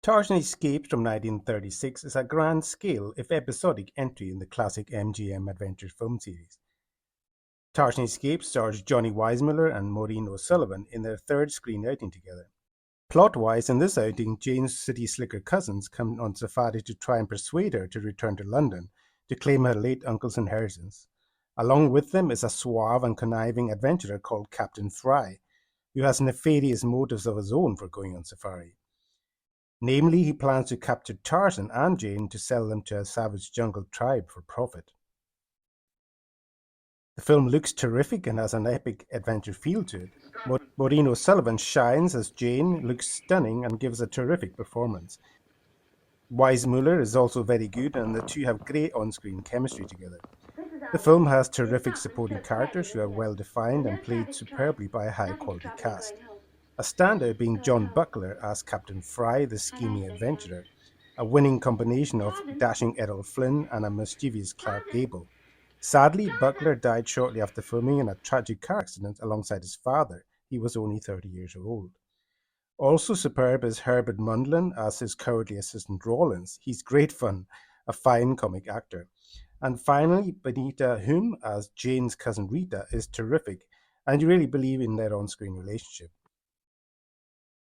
Tarzan Escapes from 1936 is a grand-scale, if episodic, entry in the classic MGM adventure film series. Tarzan Escapes stars Johnny Weissmuller and Maureen O'Sullivan in their third screen outing together. Plot-wise, in this outing, Jane's city slicker cousins come on safari to try and persuade her to return to London to claim her late uncle's inheritance. Along with them is a suave and conniving adventurer called Captain Fry, who has nefarious motives of his own for going on safari. Namely, he plans to capture Tarzan and Jane to sell them to a savage jungle tribe for profit. The film looks terrific and has an epic adventure feel to it. Maureen O'Sullivan shines as Jane, looks stunning, and gives a terrific performance. Weissmuller is also very good, and the two have great on-screen chemistry together. The film has terrific supporting characters who are well defined and played superbly by a high-quality cast. A standout being John Buckler as Captain Fry, the scheming adventurer, a winning combination of dashing Errol Flynn and a mischievous Clark Gable. Sadly, Buckler died shortly after filming in a tragic car accident alongside his father. He was only 30 years old. Also superb is Herbert Mundlin as his cowardly assistant Rawlins. He's great fun, a fine comic actor. And finally, Benita Hume as Jane's cousin Rita is terrific, and you really believe in their on-screen relationship.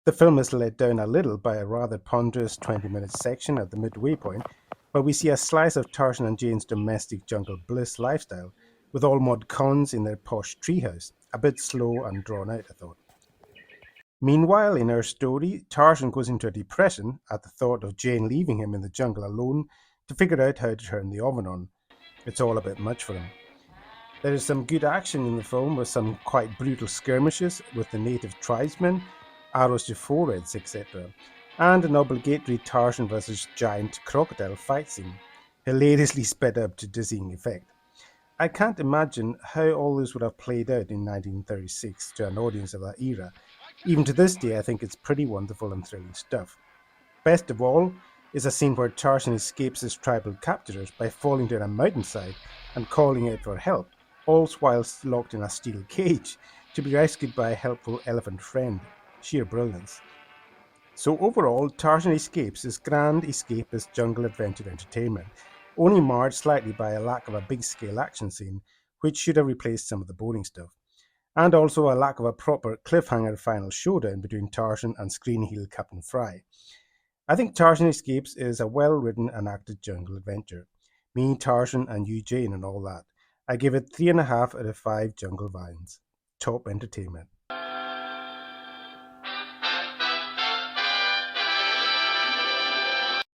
The film is let down a little by a rather ponderous 20-minute section at the midway point, but we see a slice of Tarzan and Jane's domestic jungle bliss lifestyle, with all mod cons in their posh treehouse. A bit slow and drawn out, I thought. Meanwhile, in our story, Tarzan goes into a depression at the thought of Jane leaving him in the jungle alone to figure out how to turn the oven on. It's all a bit much for him. There is some good action in the film with some quite brutal skirmishes with the native tribesmen, arrows to foreheads, etc., and an obligatory Tarzan versus giant crocodile fight scene, hilariously sped up to dizzying effect. I can't imagine how all this would have played out in 1936 to an audience of that era. Even to this day, I think it's pretty wonderful and thrilling stuff. Best of all is a scene where Tarzan escapes his tribal captors by falling down a mountainside and calling out for help, all whilst locked in a steel cage, to be rescued by a helpful elephant friend. Sheer brilliance. So overall, Tarzan Escapes is grand escapist jungle adventure entertainment, only marred slightly by a lack of a big-scale action scene, which should have replaced some of the boring stuff, and also a lack of a proper cliffhanger final showdown between Tarzan and screen-heel Captain Fry. I think Tarzan Escapes is a well-written and acted jungle adventure. Me, Tarzan, and you, Jane, and all that. I give it 3.5 out of 5 jungle vines. Top entertainment.